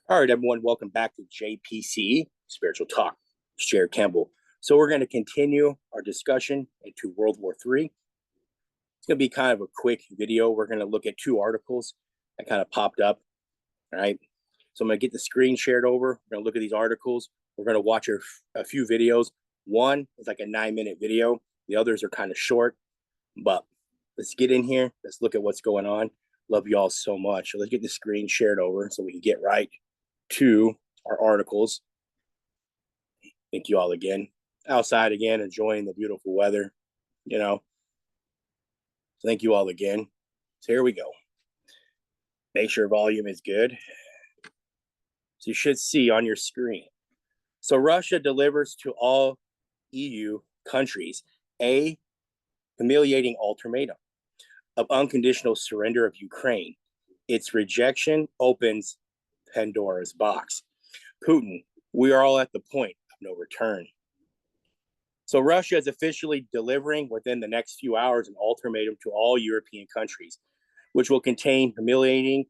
All right, everyone, welcome back to JPC, Spiritual Talk. It's Jared Campbell. So we're going to continue our discussion into World War III. It's going to be kind of a quick video. We're going to look at two articles that kind of popped up, all right? So I'm going to get the screen shared over. We're going to look at these articles. We're going to watch a few videos. One is like a 9-minute video. The others are kind of short, but let's get in here. Let's look at what's going on. Love you all so much. So let's get the screen shared over so we can get right to our articles. Thank you all again. Outside again, enjoying the beautiful weather, you know. Thank you all again. So here we go. Make sure volume is good. So you should see on your screen. So Russia delivers to all EU countries a humiliating ultimatum of unconditional surrender of Ukraine. Its rejection opens Pandora's box. Putin, we are all at the point of no return. So Russia is officially delivering within the next few hours an ultimatum to all European countries, which will contain humiliating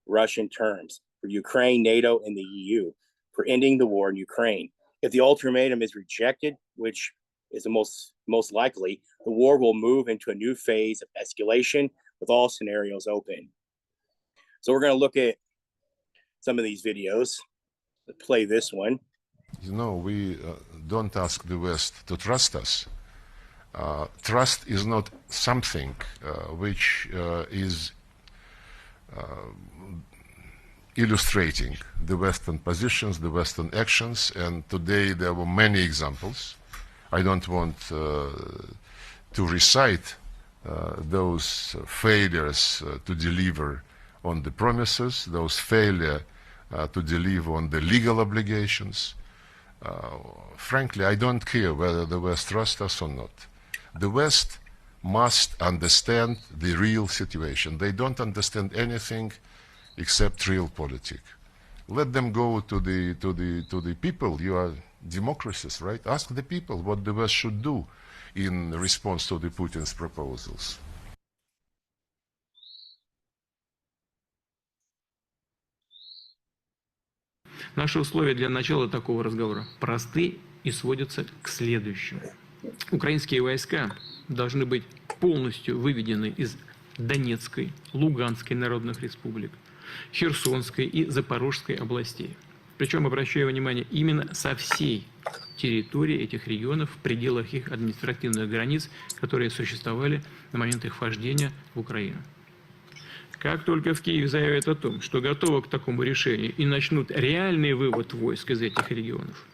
Russian terms for Ukraine, NATO, and the EU for ending the war in Ukraine. If the ultimatum is rejected, which is the most likely, the war will move into a new phase of escalation with all scenarios open. So we're going to look at some of these videos. Let's play this one. You know, we don't ask the West to trust us. Trust is not something which is illustrating the Western positions, the Western actions, and today there were many examples. I don't want to recite those failures to deliver on the promises, those failure to deliver on the legal obligations. Frankly, I don't care whether the West trusts us or not. The West must understand the real situation. They don't understand anything except real politics. Let them go to the people. You are democracies, right? Ask the people what the West should do in response to the Putin's proposals. Наши условия для начала такого разговора просты и сводятся к следующему. Украинские войска должны быть полностью выведены из Донецкой, Луганской народных республик, Херсонской и Запорожской областей. Причем, обращаю внимание, именно со всей территории этих регионов в пределах их административных границ, которые существовали на момент их вхождения в Украину. Как только в Киеве заявят о том, что готовы к такому решению и начнут реальный вывод войск из этих регионов,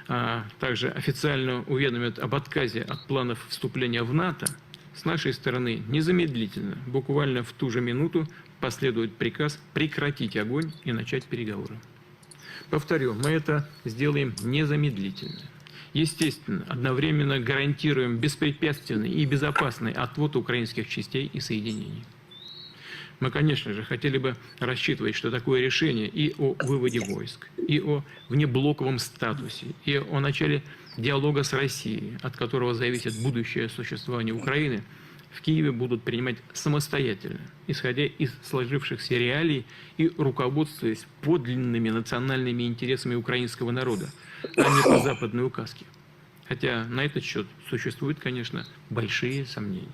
а также официально уведомят об отказе от планов вступления в НАТО, с нашей стороны незамедлительно, буквально в ту же минуту, последует приказ прекратить огонь и начать переговоры. Повторю, мы это сделаем незамедлительно. Естественно, одновременно гарантируем беспрепятственный и безопасный отвод украинских частей и соединений. Мы, конечно же, хотели бы рассчитывать, что такое решение и о выводе войск, и о внеблоковом статусе, и о начале диалога с Россией, от которого зависит будущее существование Украины, в Киеве будут принимать самостоятельно, исходя из сложившихся реалий и руководствуясь подлинными национальными интересами украинского народа, а не по западной указке. Хотя на этот счет существуют, конечно, большие сомнения.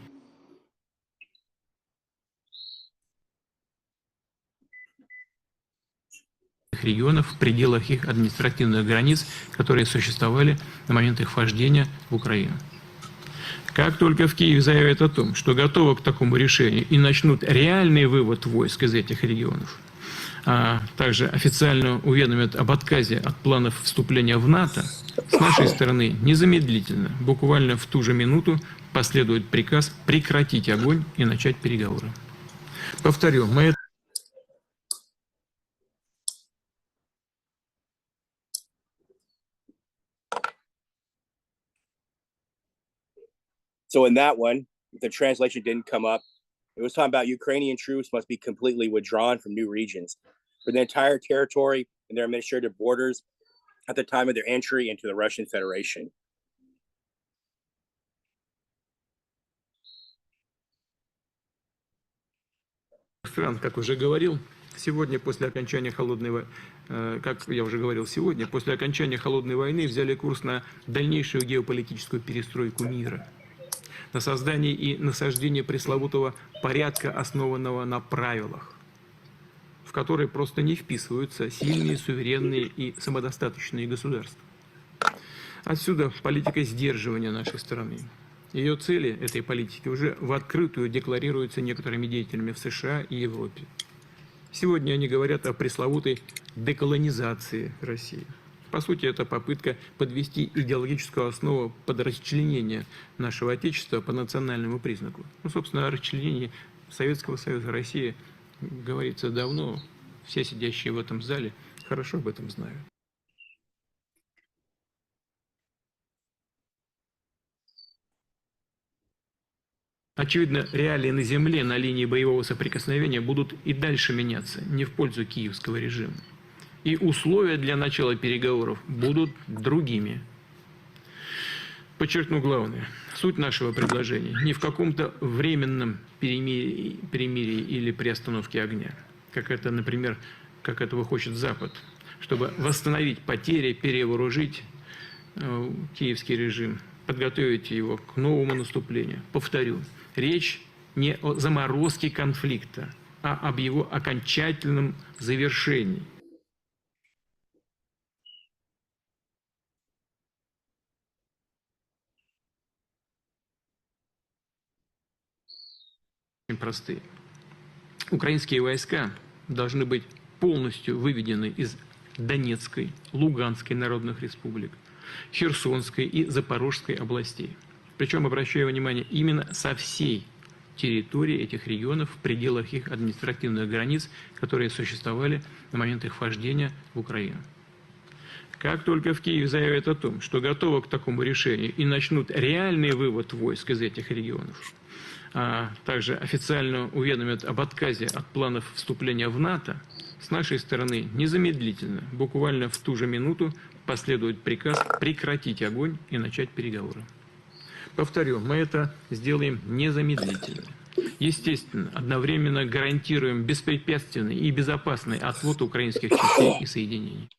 Регионов в пределах их административных границ, которые существовали на момент их вхождения в Украину. Как только в Киеве заявят о том, что готовы к такому решению и начнут реальный вывод войск из этих регионов, а также официально уведомят об отказе от планов вступления в НАТО, с нашей стороны незамедлительно, буквально в ту же минуту, последует приказ прекратить огонь и начать переговоры. Повторю, мы So in that one, the translation didn't come up. It was talking about Ukrainian troops must be completely withdrawn from new regions for the entire territory and their administrative borders at the time of their entry into the Russian Federation. стран, как уже говорил, Сегодня, после окончания как я уже говорил сегодня, после окончания холодной войны взяли курс на дальнейшую геополитическую перестройку мира, на создание и насаждение пресловутого порядка, основанного на правилах, в которые просто не вписываются сильные, суверенные и самодостаточные государства. Отсюда политика сдерживания нашей страны. Ее цели этой политики уже в открытую декларируются некоторыми деятелями в США и Европе. Сегодня они говорят о пресловутой деколонизации России. По сути, это попытка подвести идеологическую основу под расчленение нашего Отечества по национальному признаку. Ну, собственно, о расчленении Советского Союза, России говорится давно. Все сидящие в этом зале хорошо об этом знают. Очевидно, реалии на земле на линии боевого соприкосновения будут и дальше меняться, не в пользу киевского режима. И условия для начала переговоров будут другими. Подчеркну главное. Суть нашего предложения не в каком-то временном перемирии или приостановке огня, как это, например, как этого хочет Запад, чтобы восстановить потери, перевооружить киевский режим, подготовить его к новому наступлению. Повторю, речь не о заморозке конфликта, а об его окончательном завершении. Очень простые. Украинские войска должны быть полностью выведены из Донецкой, Луганской народных республик, Херсонской и Запорожской областей. Причем, обращаю внимание, именно со всей территории этих регионов в пределах их административных границ, которые существовали на момент их вхождения в Украину. Как только в Киеве заявят о том, что готовы к такому решению и начнут реальный вывод войск из этих регионов, а также официально уведомят об отказе от планов вступления в НАТО, с нашей стороны незамедлительно, буквально в ту же минуту, последует приказ прекратить огонь и начать переговоры. Повторю, мы это сделаем незамедлительно. Естественно, одновременно гарантируем беспрепятственный и безопасный отвод украинских частей и соединений.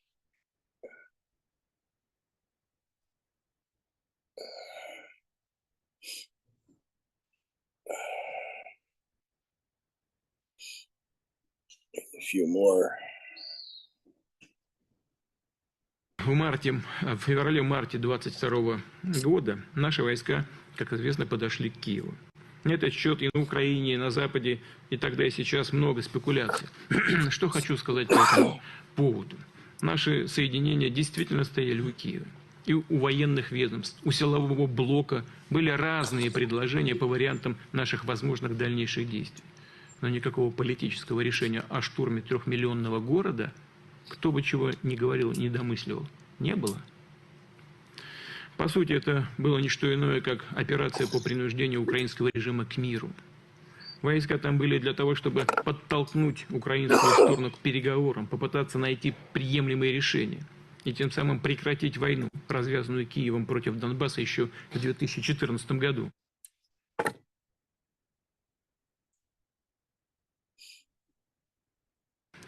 A few more. В феврале-марте 22 года наши войска, как известно, подошли к Киеву. На этот счет и на Украине, и на Западе, и тогда и сейчас много спекуляций. Что хочу сказать по этому поводу. Наши соединения действительно стояли у Киева. И у военных ведомств, у силового блока были разные предложения по вариантам наших возможных дальнейших действий. Но никакого политического решения о штурме 3-миллионного города, кто бы чего ни говорил, ни домысливал, не было. По сути, это было не что иное, как операция по принуждению украинского режима к миру. Войска там были для того, чтобы подтолкнуть украинскую сторону к переговорам, попытаться найти приемлемые решения и тем самым прекратить войну, развязанную Киевом против Донбасса еще в 2014 году.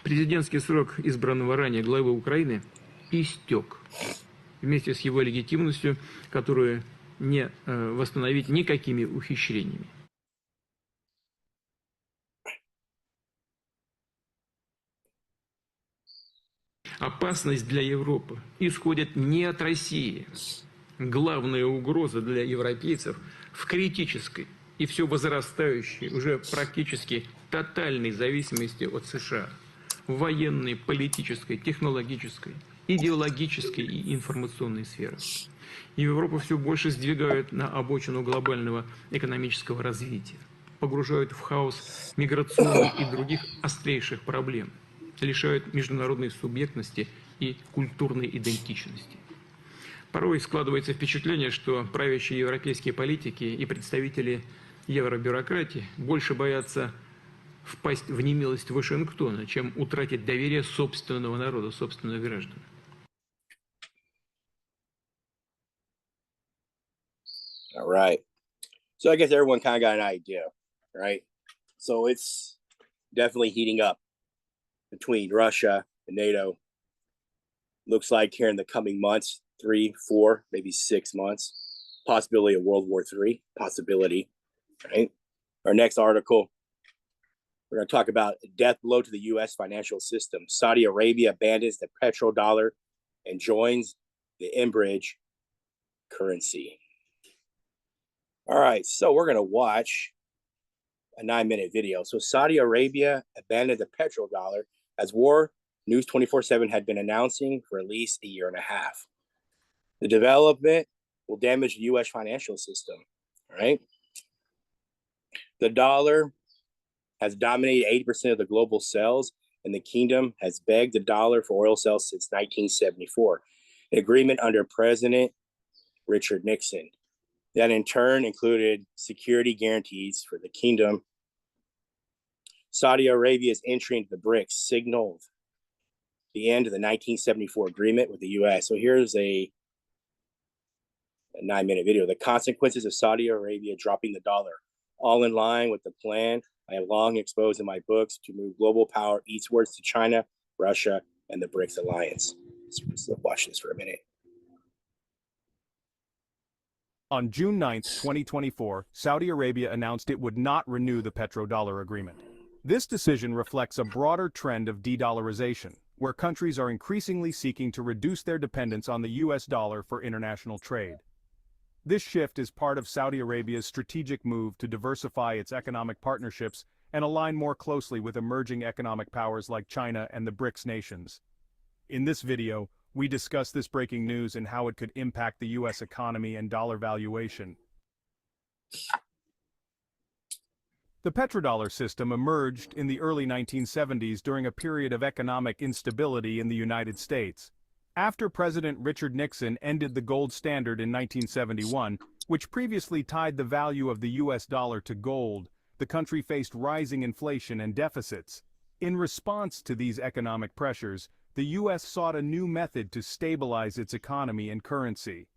Президентский срок избранного ранее главы Украины истек вместе с его легитимностью, которую не восстановить никакими ухищрениями. Опасность для Европы исходит не от России. Главная угроза для европейцев в критической и все возрастающей, уже практически тотальной зависимости от США. Военной, политической, технологической, идеологической и информационной сферах. Европу все больше сдвигают на обочину глобального экономического развития, погружают в хаос миграционных и других острейших проблем, лишают международной субъектности и культурной идентичности. Порой складывается впечатление, что правящие европейские политики и представители евробюрократии больше боятся впасть в немилость Вашингтона, чем утратить доверие собственного народа, собственных граждан. All right. So I guess everyone kind of got an idea, right? So it's definitely heating up. between Russia and NATO. Looks like here in the coming months, 3, 4, maybe 6 months, possibility of World War III, possibility, right? Our next article, we're going to talk about a death blow to the U.S. financial system. Saudi Arabia abandons the petrodollar and joins the Enbridge currency. All right, so we're going to watch a 9-minute video. So Saudi Arabia abandoned the petrodollar as war News 24/7 had been announcing for at least a year and a half. The development will damage the U.S. financial system, right? The dollar has dominated 80% of the global sales, and the kingdom has begged the dollar for oil sales since 1974, an agreement under President Richard Nixon that in turn included security guarantees for the kingdom. Saudi Arabia's entry into the BRICS signaled the end of the 1974 agreement with the U.S. So here's a 9-minute video. The consequences of Saudi Arabia dropping the dollar, all in line with the plan I have long exposed in my books to move global power eastwards to China, Russia, and the BRICS alliance. Let's watch this for a minute. On June 9, 2024, Saudi Arabia announced it would not renew the petrodollar agreement. This decision reflects a broader trend of de-dollarization, where countries are increasingly seeking to reduce their dependence on the US dollar for international trade. This shift is part of Saudi Arabia's strategic move to diversify its economic partnerships and align more closely with emerging economic powers like China and the BRICS nations. In this video, we discuss this breaking news and how it could impact the US economy and dollar valuation. The petrodollar system emerged in the early 1970s during a period of economic instability in the United States. After President Richard Nixon ended the gold standard in 1971, which previously tied the value of the US dollar to gold, the country faced rising inflation and deficits. In response to these economic pressures, the US sought a new method to stabilize its economy and currency.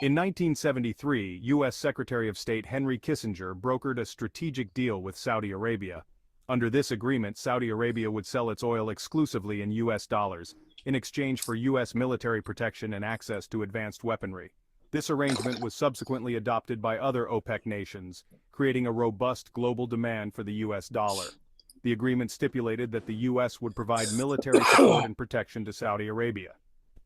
In 1973, U.S. Secretary of State Henry Kissinger brokered a strategic deal with Saudi Arabia. Under this agreement, Saudi Arabia would sell its oil exclusively in U.S. dollars, in exchange for U.S. military protection and access to advanced weaponry. This arrangement was subsequently adopted by other OPEC nations, creating a robust global demand for the U.S. dollar. The agreement stipulated that the U.S. would provide military support and protection to Saudi Arabia.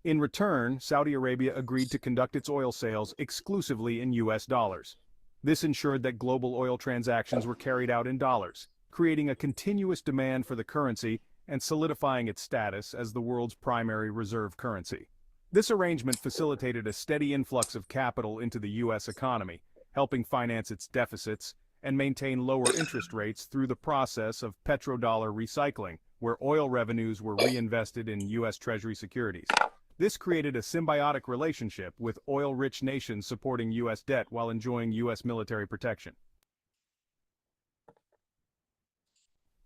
In return, Saudi Arabia agreed to conduct its oil sales exclusively in U.S. dollars. This ensured that global oil transactions were carried out in dollars, creating a continuous demand for the currency and solidifying its status as the world's primary reserve currency. This arrangement facilitated a steady influx of capital into the U.S. economy, helping finance its deficits and maintain lower interest rates through the process of petrodollar recycling, where oil revenues were reinvested in U.S. Treasury securities. This created a symbiotic relationship with oil-rich nations supporting U.S. debt while enjoying U.S. military protection.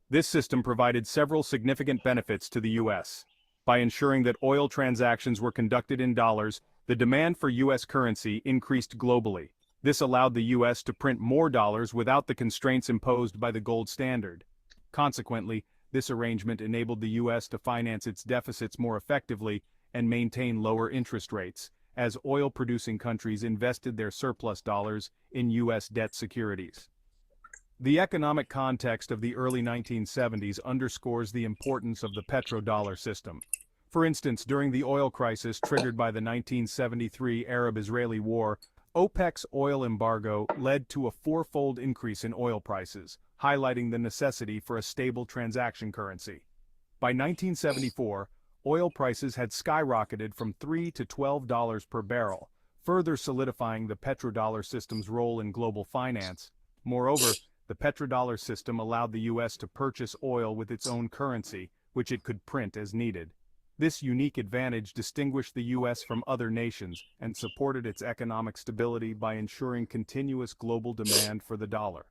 This system provided several significant benefits to the U.S. By ensuring that oil transactions were conducted in dollars, the demand for U.S. currency increased globally. This allowed the U.S. to print more dollars without the constraints imposed by the gold standard. Consequently, this arrangement enabled the U.S. to finance its deficits more effectively and maintain lower interest rates, as oil-producing countries invested their surplus dollars in U.S. debt securities. The economic context of the early 1970s underscores the importance of the petrodollar system. For instance, during the oil crisis triggered by the 1973 Arab-Israeli War, OPEC's oil embargo led to a fourfold increase in oil prices, highlighting the necessity for a stable transaction currency. By 1974, oil prices had skyrocketed from $3 to $12 per barrel, further solidifying the petrodollar system's role in global finance. Moreover, the petrodollar system allowed the U.S. to purchase oil with its own currency, which it could print as needed. This unique advantage distinguished the U.S. from other nations and supported its economic stability by ensuring continuous global demand for the dollar.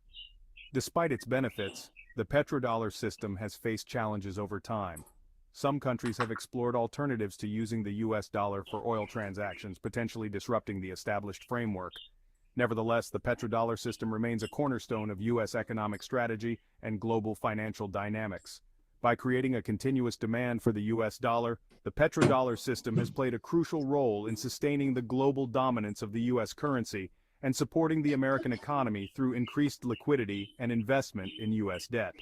Despite its benefits, the petrodollar system has faced challenges over time. Some countries have explored alternatives to using the U.S. dollar for oil transactions, potentially disrupting the established framework. Nevertheless, the petrodollar system remains a cornerstone of U.S. economic strategy and global financial dynamics. By creating a continuous demand for the U.S. dollar, the petrodollar system has played a crucial role in sustaining the global dominance of the U.S. currency and supporting the American economy through increased liquidity and investment in U.S. debt.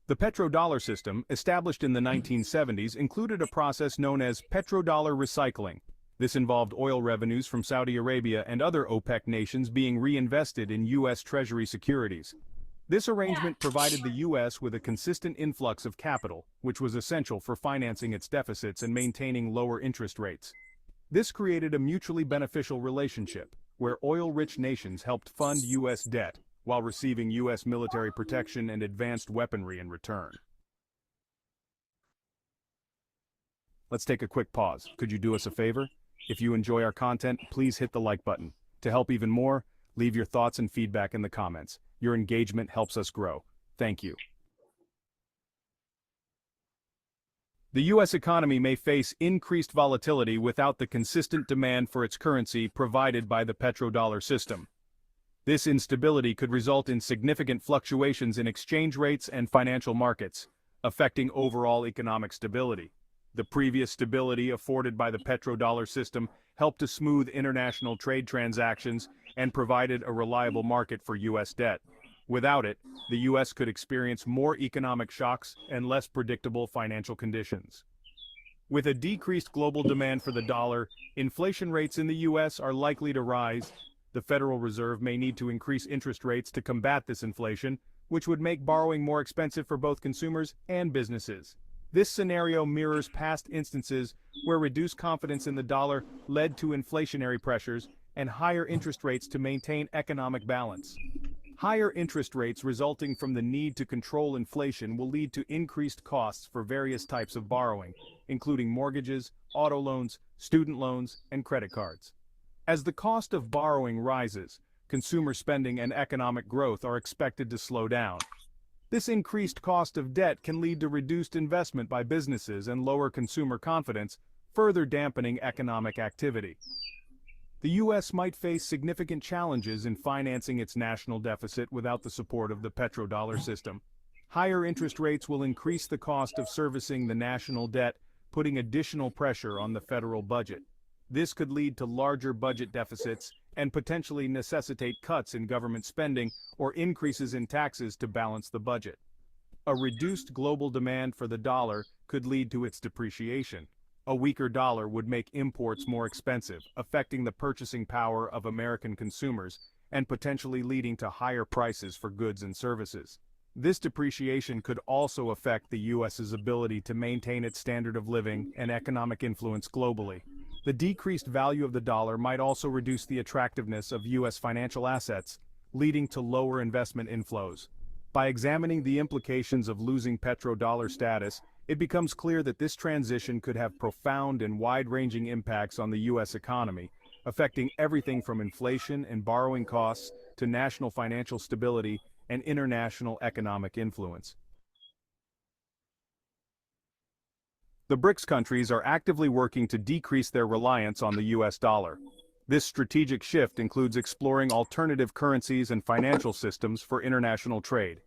The petrodollar system, established in the 1970s, included a process known as petrodollar recycling. This involved oil revenues from Saudi Arabia and other OPEC nations being reinvested in U.S. Treasury securities. This arrangement provided the U.S. with a consistent influx of capital, which was essential for financing its deficits and maintaining lower interest rates. This created a mutually beneficial relationship, where oil-rich nations helped fund U.S. debt, while receiving U.S. military protection and advanced weaponry in return. Let's take a quick pause. Could you do us a favor? If you enjoy our content, please hit the like button. To help even more, leave your thoughts and feedback in the comments. Your engagement helps us grow. Thank you. The U.S. economy may face increased volatility without the consistent demand for its currency provided by the petrodollar system. This instability could result in significant fluctuations in exchange rates and financial markets, affecting overall economic stability. The previous stability afforded by the petrodollar system helped to smooth international trade transactions and provided a reliable market for U.S. debt. Without it, the U.S. could experience more economic shocks and less predictable financial conditions. With a decreased global demand for the dollar, inflation rates in the U.S. are likely to rise. The Federal Reserve may need to increase interest rates to combat this inflation, which would make borrowing more expensive for both consumers and businesses. This scenario mirrors past instances where reduced confidence in the dollar led to inflationary pressures and higher interest rates to maintain economic balance. Higher interest rates resulting from the need to control inflation will lead to increased costs for various types of borrowing, including mortgages, auto loans, student loans, and credit cards. As the cost of borrowing rises, consumer spending and economic growth are expected to slow down. This increased cost of debt can lead to reduced investment by businesses and lower consumer confidence, further dampening economic activity. The U.S. might face significant challenges in financing its national deficit without the support of the petrodollar system. Higher interest rates will increase the cost of servicing the national debt, putting additional pressure on the federal budget. This could lead to larger budget deficits and potentially necessitate cuts in government spending or increases in taxes to balance the budget. A reduced global demand for the dollar could lead to its depreciation. A weaker dollar would make imports more expensive, affecting the purchasing power of American consumers and potentially leading to higher prices for goods and services. This depreciation could also affect the U.S.'s ability to maintain its standard of living and economic influence globally. The decreased value of the dollar might also reduce the attractiveness of U.S. financial assets, leading to lower investment inflows. By examining the implications of losing petrodollar status, it becomes clear that this transition could have profound and wide-ranging impacts on the U.S. economy, affecting everything from inflation and borrowing costs to national financial stability and international economic influence. The BRICS countries are actively working to decrease their reliance on the U.S. dollar. This strategic shift includes exploring alternative currencies and financial systems for international trade.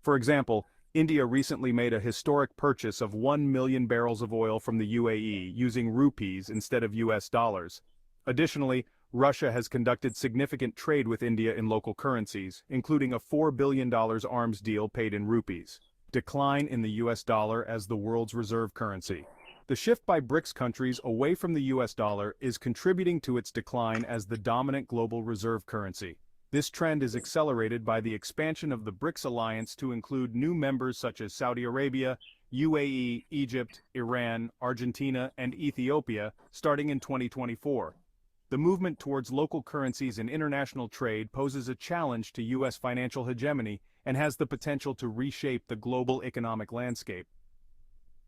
For example, India recently made a historic purchase of 1 million barrels of oil from the UAE using rupees instead of US dollars. Additionally, Russia has conducted significant trade with India in local currencies, including a $4 billion arms deal paid in rupees. Decline in the US dollar as the world's reserve currency. The shift by BRICS countries away from the US dollar is contributing to its decline as the dominant global reserve currency. This trend is accelerated by the expansion of the BRICS alliance to include new members such as Saudi Arabia, UAE, Egypt, Iran, Argentina, and Ethiopia, starting in 2024. The movement towards local currencies in international trade poses a challenge to U.S. financial hegemony and has the potential to reshape the global economic landscape.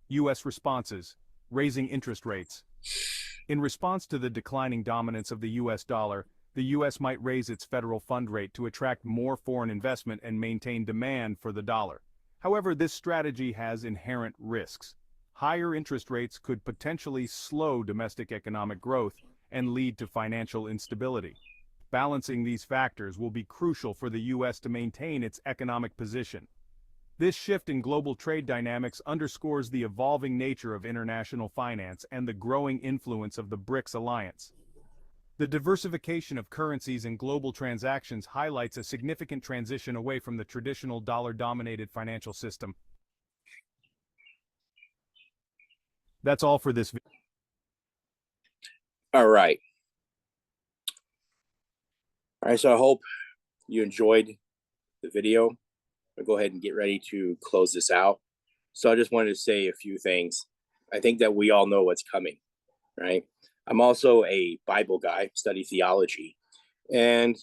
U.S. responses: raising interest rates. In response to the declining dominance of the U.S. dollar, the U.S. might raise its federal fund rate to attract more foreign investment and maintain demand for the dollar. However, this strategy has inherent risks. Higher interest rates could potentially slow domestic economic growth and lead to financial instability. Balancing these factors will be crucial for the U.S. to maintain its economic position. This shift in global trade dynamics underscores the evolving nature of international finance and the growing influence of the BRICS alliance. The diversification of currencies in global transactions highlights a significant transition away from the traditional dollar-dominated financial system. That's all for this video. All right. All right, so I hope you enjoyed the video. I'll go ahead and get ready to close this out. So I just wanted to say a few things. I think that we all know what's coming, right? I'm also a Bible guy, study theology, and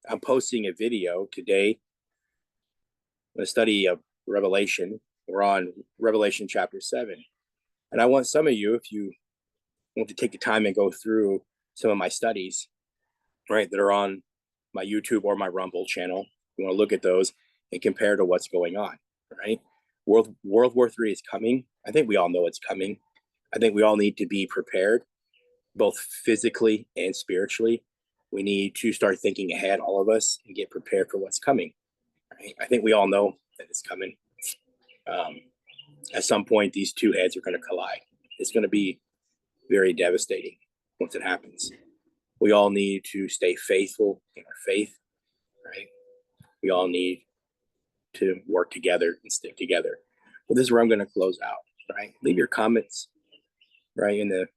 I'm posting a video today. I'm going to study Revelation. We're on Revelation chapter 7. And I want some of you, if you want to take the time and go through some of my studies, right, that are on my YouTube or my Rumble channel, you want to look at those and compare to what's going on, right? World War III is coming. I think we all know it's coming. I think we all need to be prepared, both physically and spiritually. We need to start thinking ahead, all of us, and get prepared for what's coming, right? I think we all know that it's coming. At some point, these two heads are going to collide. It's going to be very devastating once it happens. We all need to stay faithful in our faith, right? We all need to work together and stick together. Well, this is where I'm going to close out, right? Leave your comments, right, in the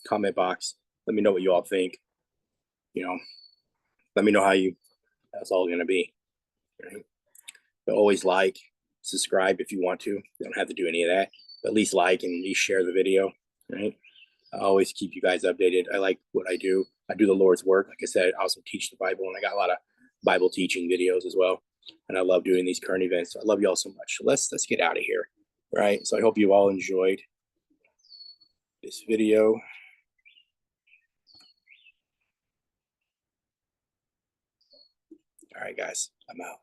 comment box. Let me know what you all think. You know, let me know how that's all going to be, right? But always like, subscribe if you want to. You don't have to do any of that. But at least like and at least share the video, right? I always keep you guys updated. I like what I do. I do the Lord's work. Like I said, I also teach the Bible, and I got a lot of Bible teaching videos as well. And I love doing these current events. So I love you all so much. Let's get out of here, right? So I hope you all enjoyed this video. All right, guys, I'm out.